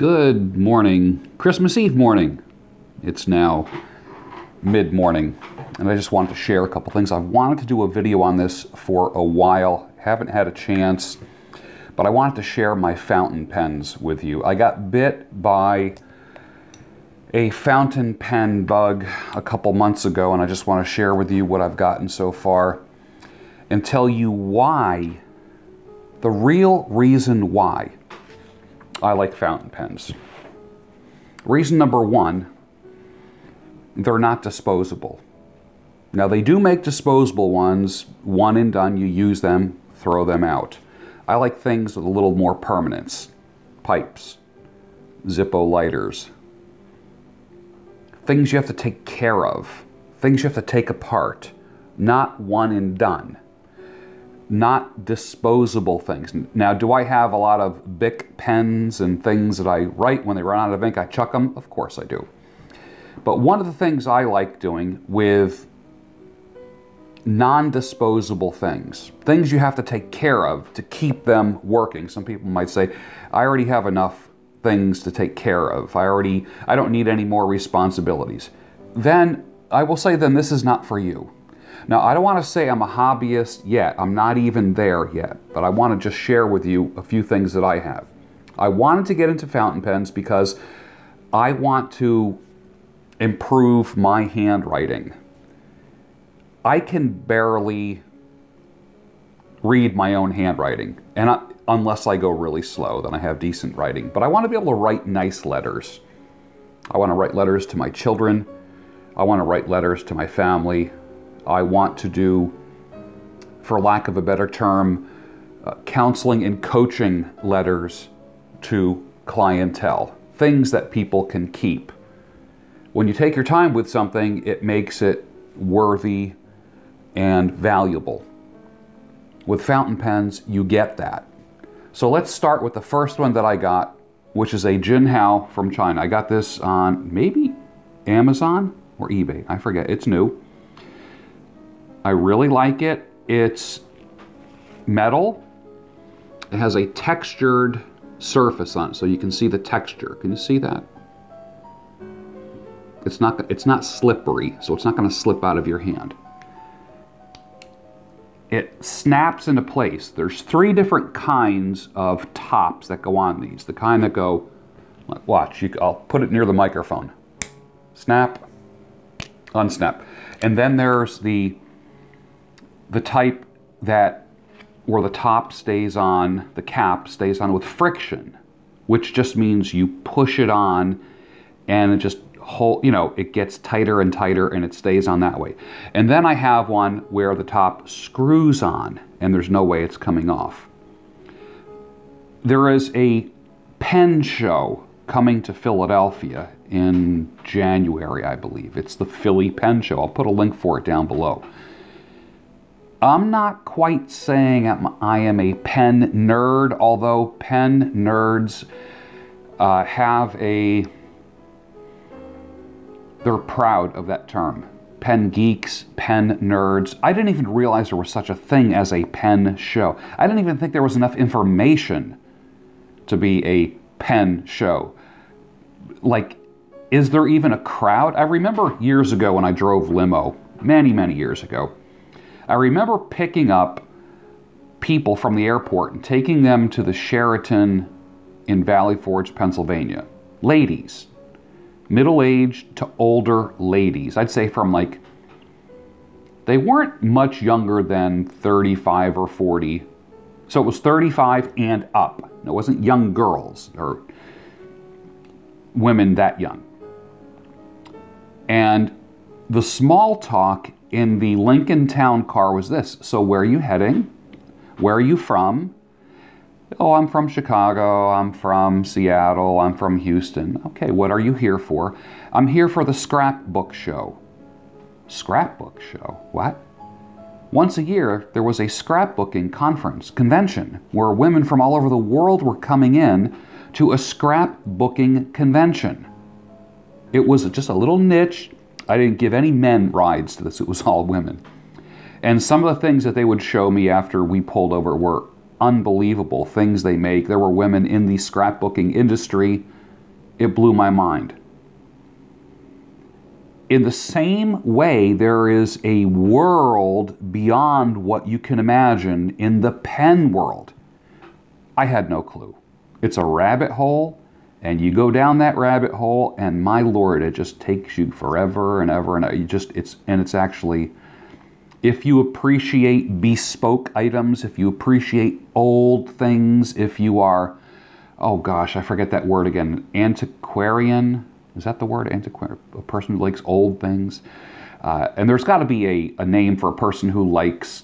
Good morning, Christmas Eve morning. It's now mid-morning, and I just wanted to share a couple things. I've wanted to do a video on this for a while, haven't had a chance, but I wanted to share my fountain pens with you. I got bit by a fountain pen bug a couple months ago, and I just want to share with you what I've gotten so far and tell you why, the real reason why I like fountain pens. Reason number one, they're not disposable. Now they do make disposable ones, one and done, you use them, throw them out. I like things with a little more permanence. Pipes, Zippo lighters, things you have to take care of, things you have to take apart, not one and done. Not disposable things. Now, do I have a lot of Bic pens and things that I write when they run out of ink, I chuck them? Of course I do. But one of the things I like doing with non-disposable things, things you have to take care of to keep them working. Some people might say, I already have enough things to take care of. I don't need any more responsibilities. Then I will say, then this is not for you. Now, I don't want to say I'm a hobbyist yet. I'm not even there yet, but I want to just share with you a few things that I have. I wanted to get into fountain pens because I want to improve my handwriting. I can barely read my own handwriting, and unless I go really slow, then I have decent writing. But I want to be able to write nice letters. I want to write letters to my children. I want to write letters to my family. I want to do, for lack of a better term, counseling and coaching letters to clientele, things that people can keep. When you take your time with something, it makes it worthy and valuable. With fountain pens, you get that. So let's start with the first one that I got, which is a Jinhao from China. I got this on maybe Amazon or eBay, I forget, it's new. I really like it. It's metal. It has a textured surface on it, so you can see the texture. Can you see that? It's not slippery, so it's not going to slip out of your hand. It snaps into place. There's 3 different kinds of tops that go on these. The kind that go, watch, I'll put it near the microphone. Snap, unsnap. And then there's the type that where the top stays on, the cap stays on with friction, which just means you push it on and it just it gets tighter and tighter and it stays on that way. And then I have one where the top screws on and there's no way it's coming off. There is a pen show coming to Philadelphia in January, I believe. It's the Philly Pen Show. I'll put a link for it down below. I'm not quite saying I am a pen nerd, although pen nerds they're proud of that term. Pen geeks, pen nerds. I didn't even realize there was such a thing as a pen show. I didn't even think there was enough information to be a pen show. Like, is there even a crowd? I remember years ago when I drove limo, many, many years ago, I remember picking up people from the airport and taking them to the Sheraton in Valley Forge, Pennsylvania. Ladies, middle-aged to older ladies. I'd say from they weren't much younger than 35 or 40. So it was 35 and up. It wasn't young girls or women that young. And the small talk in the Lincoln Town car was this: so where are you heading? Where are you from? Oh, I'm from Chicago, I'm from Seattle, I'm from Houston. Okay, what are you here for? I'm here for the scrapbook show. Scrapbook show? What? Once a year, there was a scrapbooking convention where women from all over the world were coming in to a scrapbooking convention. It was just a little niche. I didn't give any men rides to this, it was all women. And some of the things that they would show me after we pulled over were unbelievable things they make. There were women in the scrapbooking industry It blew my mind. In the same way, there is a world beyond what you can imagine in the pen world. I had no clue. It's a rabbit hole, and you go down that rabbit hole, and my Lord, it just takes you forever and ever, and it's actually, if you appreciate bespoke items, if you appreciate old things, if you are, oh gosh, I forget that word again, antiquarian. Is that the word, antiquarian? A person who likes old things? And there's got to be a name for a person who likes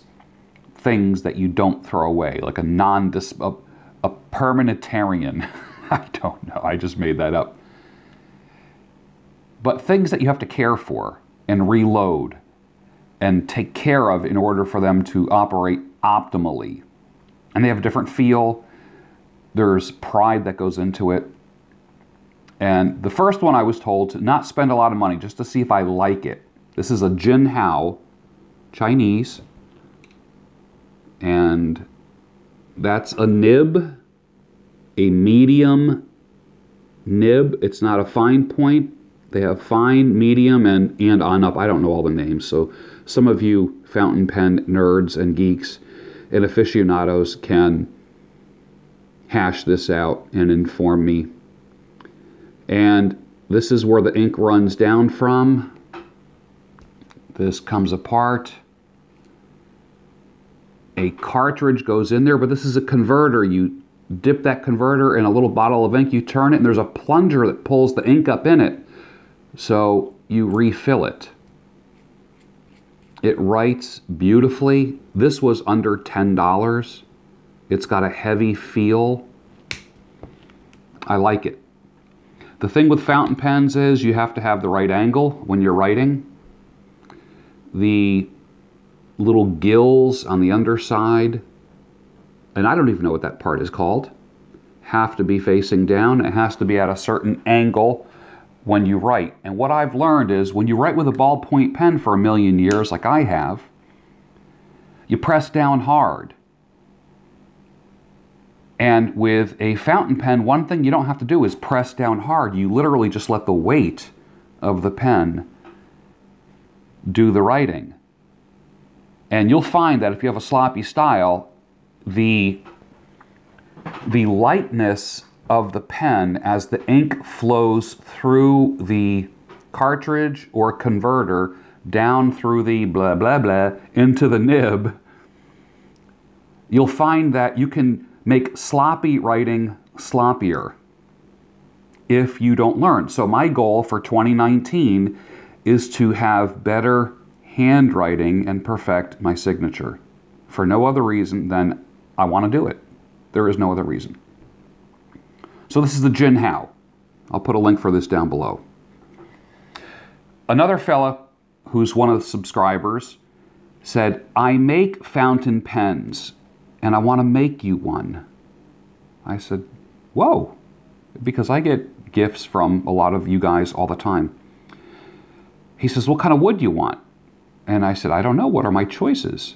things that you don't throw away, like a permanentarian. I don't know, I just made that up. But things that you have to care for and reload and take care of in order for them to operate optimally. And they have a different feel. There's pride that goes into it. And the first one I was told to not spend a lot of money, just to see if I like it. This is a Jin Hao, Chinese. And that's a nib, a medium nib. It's not a fine point. They have fine, medium, and on up. I don't know all the names, so some of you fountain pen nerds and geeks and aficionados can hash this out and inform me. And this is where the ink runs down from. This comes apart. A cartridge goes in there, but this is a converter. You dip that converter in a little bottle of ink, you turn it, and there's a plunger that pulls the ink up in it. So you refill it. It writes beautifully. This was under $10. It's got a heavy feel. I like it. The thing with fountain pens is you have to have the right angle when you're writing. The little gills on the underside, and I don't even know what that part is called, have to be facing down. It has to be at a certain angle when you write. And what I've learned is when you write with a ballpoint pen for a million years, like I have, you press down hard. And with a fountain pen, one thing you don't have to do is press down hard. You literally just let the weight of the pen do the writing. And you'll find that if you have a sloppy style, the lightness of the pen as the ink flows through the cartridge or converter down through the blah, blah, blah into the nib, you'll find that you can make sloppy writing sloppier if you don't learn. So my goal for 2019 is to have better handwriting and perfect my signature. For no other reason than I want to do it. There is no other reason. So this is the Jin Hao. I'll put a link for this down below. Another fella who's one of the subscribers said, I make fountain pens and I want to make you one. I said, whoa, because I get gifts from a lot of you guys all the time. He says, what kind of wood do you want? And I said, I don't know, what are my choices?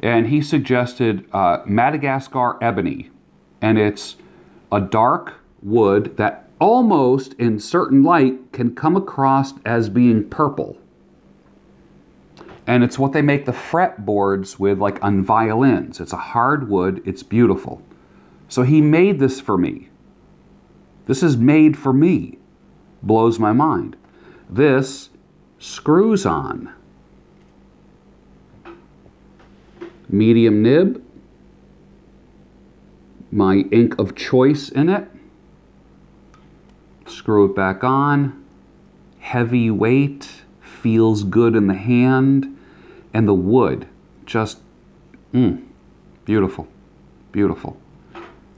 And he suggested Madagascar ebony. And it's a dark wood that almost in certain light can come across as being purple. And it's what they make the fretboards with, like on violins. It's a hard wood, it's beautiful. So he made this for me. This is made for me. Blows my mind. This screws on. Medium nib. My ink of choice in it. Screw it back on. Heavy weight. Feels good in the hand. And the wood, just, beautiful, beautiful.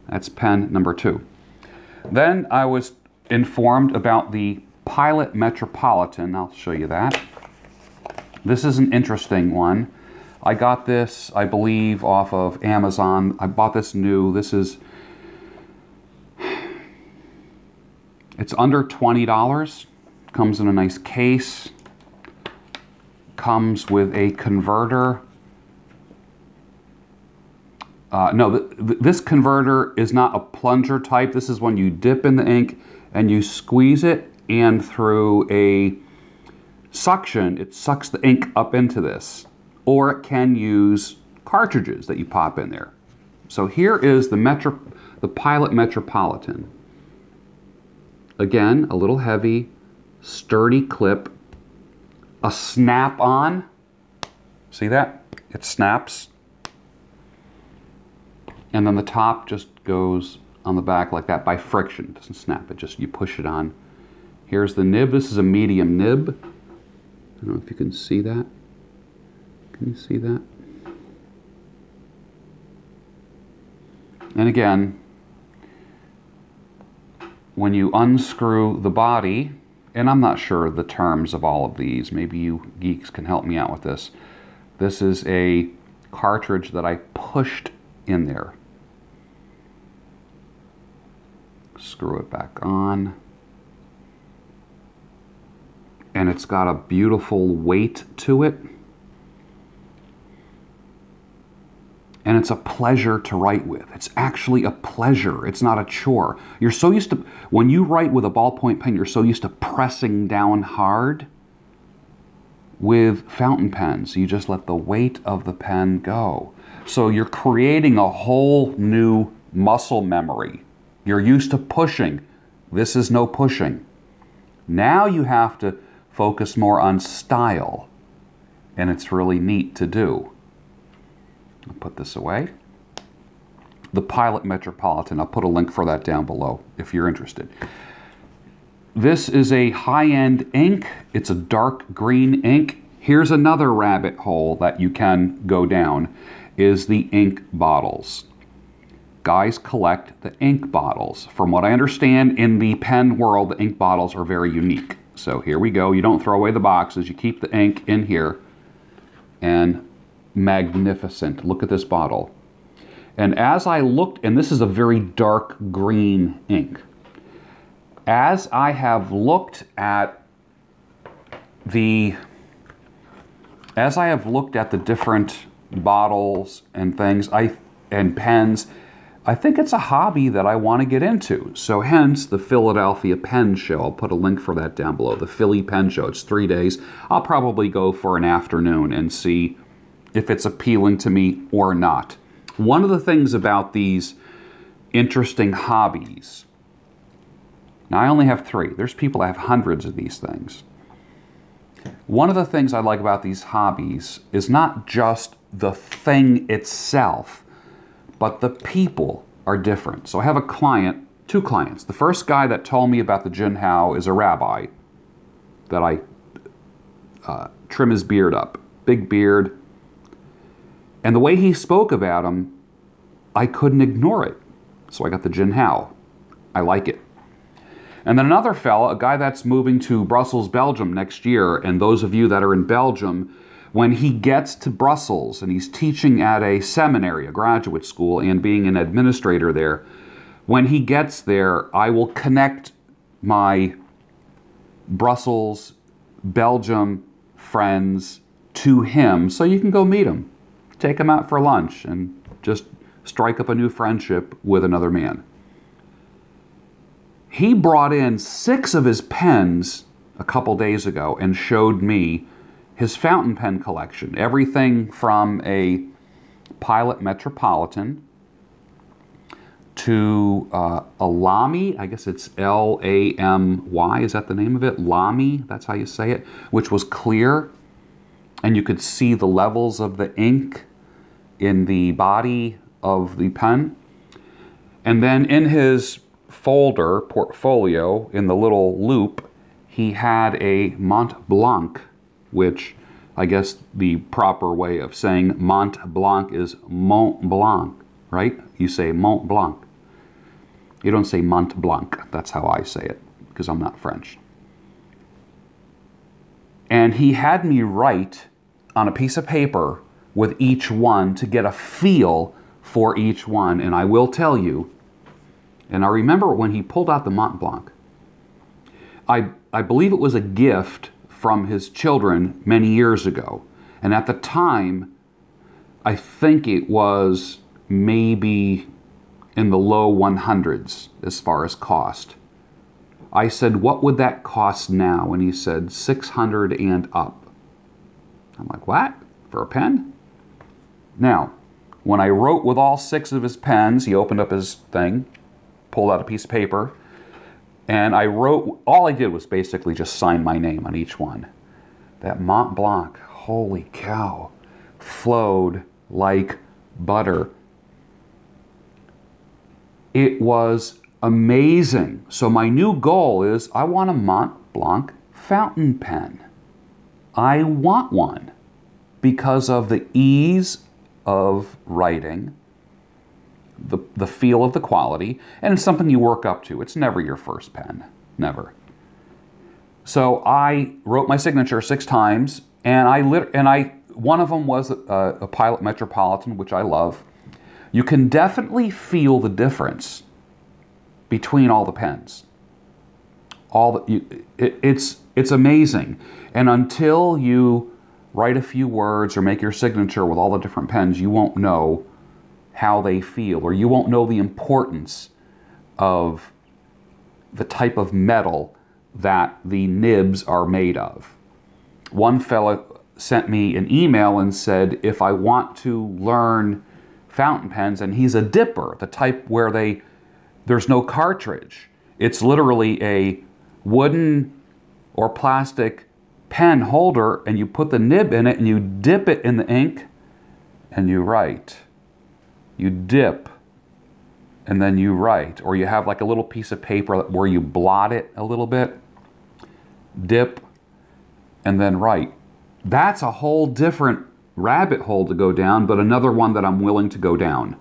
That's pen number 2. Then I was informed about the Pilot Metropolitan. I'll show you that. This is an interesting one. I got this, I believe, off of Amazon. I bought this new. This is, it's under $20. Comes in a nice case. Comes with a converter. No, this converter is not a plunger type. This is when you dip in the ink and you squeeze it, and through a suction, it sucks the ink up into this. Or it can use cartridges that you pop in there. So here is the Pilot Metropolitan. Again, a little heavy, sturdy clip, a snap-on. See that? It snaps. And then the top just goes on the back like that by friction. It doesn't snap, it just, you push it on. Here's the nib. This is a medium nib. I don't know if you can see that. Can you see that? And again, when you unscrew the body, and I'm not sure the terms of all of these, maybe you geeks can help me out with this. This is a cartridge that I pushed in there. Screw it back on. And it's got a beautiful weight to it. And it's a pleasure to write with. It's actually a pleasure. It's not a chore. You're so used to, when you write with a ballpoint pen, you're so used to pressing down hard. With fountain pens, you just let the weight of the pen go. So you're creating a whole new muscle memory. You're used to pushing. This is no pushing. Now you have to focus more on style. And it's really neat to do. I'll put this away. The Pilot Metropolitan, I'll put a link for that down below if you're interested. This is a high-end ink. It's a dark green ink. Here's another rabbit hole that you can go down, is the ink bottles. Guys collect the ink bottles. From what I understand, in the pen world, the ink bottles are very unique. So here we go. You don't throw away the boxes. You keep the ink in here. And magnificent. Look at this bottle. And as I looked, and this is a very dark green ink. As I have looked at the different bottles and things, and pens, I think it's a hobby that I want to get into. So hence the Philadelphia Pen Show. I'll put a link for that down below. The Philly Pen Show. It's 3 days. I'll probably go for an afternoon and see if it's appealing to me or not. One of the things about these interesting hobbies, now I only have 3. There's people that have hundreds of these things. One of the things I like about these hobbies is not just the thing itself, but the people are different. So I have a client, 2 clients. The first guy that told me about the Jinhao is a rabbi that I trim his beard up. Big beard. And the way he spoke about him, I couldn't ignore it. So I got the Jinhao. I like it. And then another fella, a guy that's moving to Brussels, Belgium next year, and those of you that are in Belgium, when he gets to Brussels and he's teaching at a seminary, a graduate school, and being an administrator there, when he gets there, I will connect my Brussels, Belgium friends to him so you can go meet him. Take him out for lunch and just strike up a new friendship with another man. He brought in 6 of his pens a couple days ago and showed me his fountain pen collection. Everything from a Pilot Metropolitan to a Lamy, I guess it's L-A-M-Y, is that the name of it? Lamy, that's how you say it, which was clear. And you could see the levels of the ink in the body of the pen. And then in his folder, portfolio, in the little loop, he had a Mont Blanc, which I guess the proper way of saying Mont Blanc is Mont Blanc, right? You say Mont Blanc. You don't say Mont Blanc. That's how I say it, because I'm not French. And he had me write on a piece of paper with each one to get a feel for each one. And I will tell you, and I remember when he pulled out the Mont Blanc, I believe it was a gift from his children many years ago. And at the time, I think it was maybe in the low 100s as far as cost. I said, what would that cost now? And he said, 600 and up. I'm like, what? For a pen? Now, when I wrote with all 6 of his pens, he opened up his thing, pulled out a piece of paper, and I wrote, all I did was basically just sign my name on each one. That Mont Blanc, holy cow, flowed like butter. It was amazing. So my new goal is I want a Mont Blanc fountain pen. I want one because of the ease of writing, the feel of the quality, and it's something you work up to. It's never your first pen, never. So I wrote my signature 6 times, and one of them was a Pilot Metropolitan, which I love. You can definitely feel the difference between all the pens. It's amazing. And until you write a few words or make your signature with all the different pens, you won't know how they feel, or you won't know the importance of the type of metal that the nibs are made of. One fella sent me an email and said, if I want to learn fountain pens, and he's a dipper, the type where there's no cartridge. It's literally a wooden or plastic pen holder, and you put the nib in it and you dip it in the ink and you write. You dip and then you write, or you have like a little piece of paper where you blot it a little bit, dip, and then write. That's a whole different rabbit hole to go down, but another one that I'm willing to go down.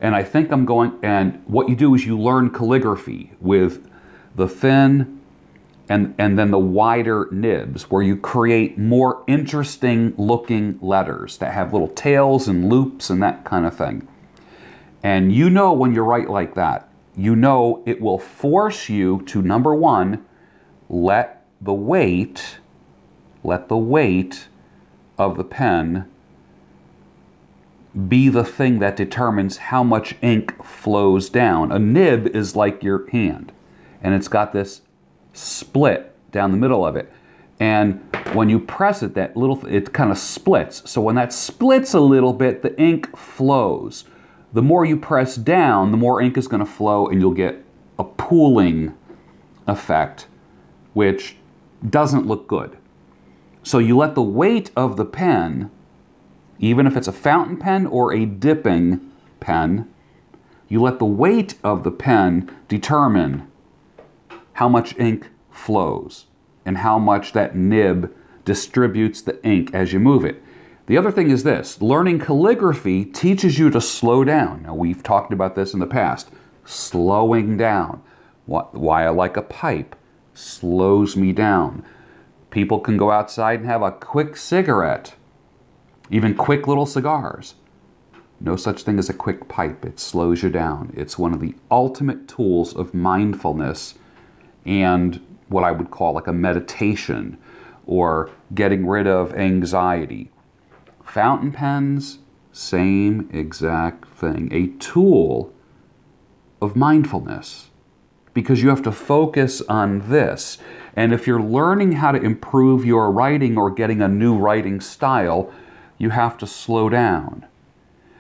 And I think I'm going, and what you do is you learn calligraphy with the thin and then the wider nibs, where you create more interesting looking letters that have little tails and loops and that kind of thing. And you know when you write like that, you know it will force you to, number one, let the weight of the pen be the thing that determines how much ink flows down. A nib is like your hand, and it's got this split down the middle of it. And when you press it, it kind of splits. So when that splits a little bit, the ink flows. The more you press down, the more ink is going to flow, and you'll get a pooling effect, which doesn't look good. So you let the weight of the pen, even if it's a fountain pen or a dipping pen, you let the weight of the pen determine how much ink flows and how much that nib distributes the ink as you move it. The other thing is this: learning calligraphy teaches you to slow down. Now, we've talked about this in the past. Slowing down. Why I like a pipe slows me down. People can go outside and have a quick cigarette, even quick little cigars. No such thing as a quick pipe. It slows you down. It's one of the ultimate tools of mindfulness and what I would call like a meditation or getting rid of anxiety. Fountain pens, same exact thing. A tool of mindfulness, because you have to focus on this. And if you're learning how to improve your writing or getting a new writing style, you have to slow down.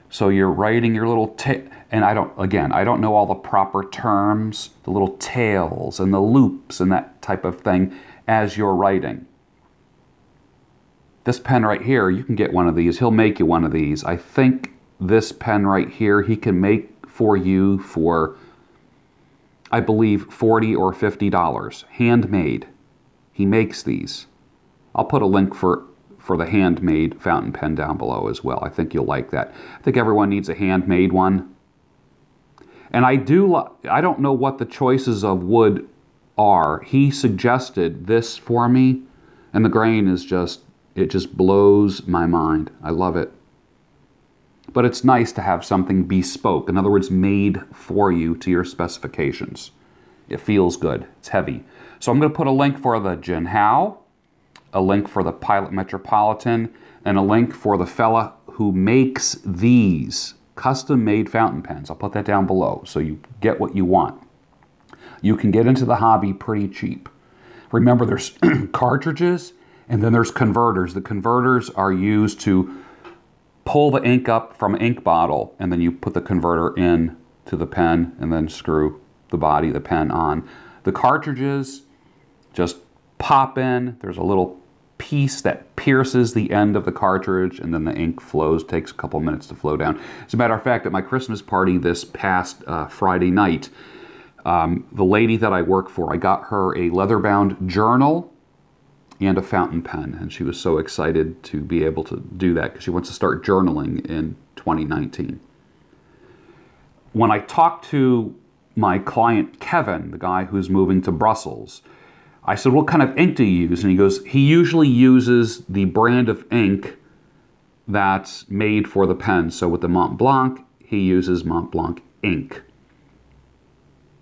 So you're writing your little and I don't know all the proper terms, the little tails and the loops and that type of thing as you're writing. This pen right here, you can get one of these. He'll make you one of these. I think this pen right here, he can make for you for, I believe, $40 or $50. Handmade. He makes these. I'll put a link for the handmade fountain pen down below as well. I think you'll like that. I think everyone needs a handmade one. And I don't know what the choices of wood are. He suggested this for me, and the grain is just, it just blows my mind. I love it. But it's nice to have something bespoke. In other words, made for you to your specifications. It feels good. It's heavy. So I'm going to put a link for the Jinhao, a link for the Pilot Metropolitan, and a link for the fella who makes these custom-made fountain pens. I'll put that down below so you get what you want. You can get into the hobby pretty cheap. Remember, there's cartridges and then there's converters. The converters are used to pull the ink up from an ink bottle, and then you put the converter in to the pen and then screw the body of the pen on. The cartridges just pop in. There's a little piece that pierces the end of the cartridge, and then the ink flows. Takes a couple minutes to flow down. As a matter of fact, at my Christmas party this past Friday night, the lady that I work for, I got her a leather-bound journal and a fountain pen, and she was so excited to be able to do that because she wants to start journaling in 2019. When I talked to my client Kevin, the guy who's moving to Brussels, I said, what kind of ink do you use? And he goes, he usually uses the brand of ink that's made for the pen. So with the Mont Blanc, he uses Mont Blanc ink.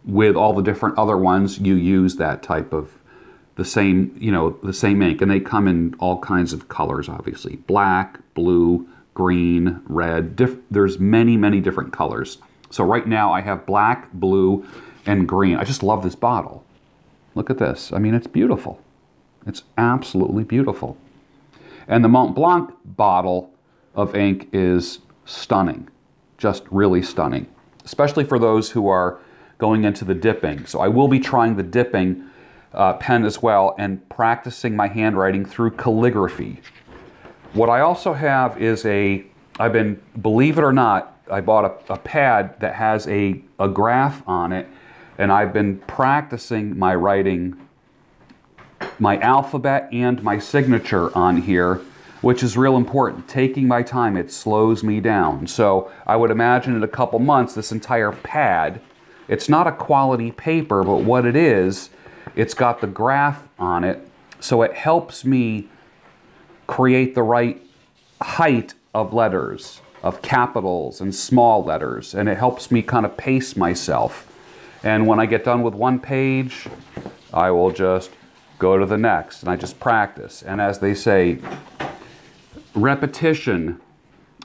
With all the different other ones, you use that type of the same ink, and they come in all kinds of colors, obviously. Black, blue, green, red. There's many, many different colors. So right now I have black, blue, and green. I just love this bottle. Look at this. I mean, it's beautiful. It's absolutely beautiful. And the Mont Blanc bottle of ink is stunning. Just really stunning. Especially for those who are going into the dipping. So I will be trying the dipping pen as well and practicing my handwriting through calligraphy. What I also have is believe it or not, I bought a pad that has a graph on it, and I've been practicing my writing, my alphabet and my signature on here, which is real important. Taking my time, it slows me down. So I would imagine in a couple months, this entire pad, it's not a quality paper, but what it is, it's got the graph on it, so it helps me create the right height of letters, of capitals and small letters, and it helps me kind of pace myself. And when I get done with one page, I will just go to the next, and I just practice. And as they say, repetition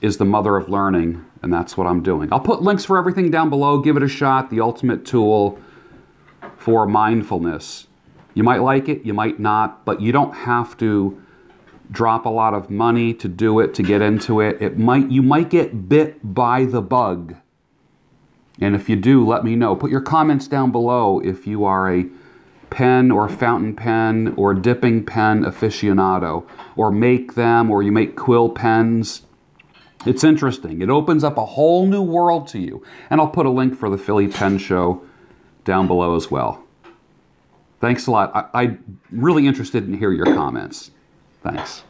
is the mother of learning, and that's what I'm doing. I'll put links for everything down below. Give it a shot. The ultimate tool for mindfulness. You might like it, you might not, but you don't have to drop a lot of money to do it, to get into it. You might get bit by the bug. And if you do, let me know. Put your comments down below if you are a pen or fountain pen or dipping pen aficionado, or make them, or you make quill pens. It's interesting. It opens up a whole new world to you. And I'll put a link for the Philly Pen Show down below as well. Thanks a lot. I'm really interested in hearing your comments. Thanks.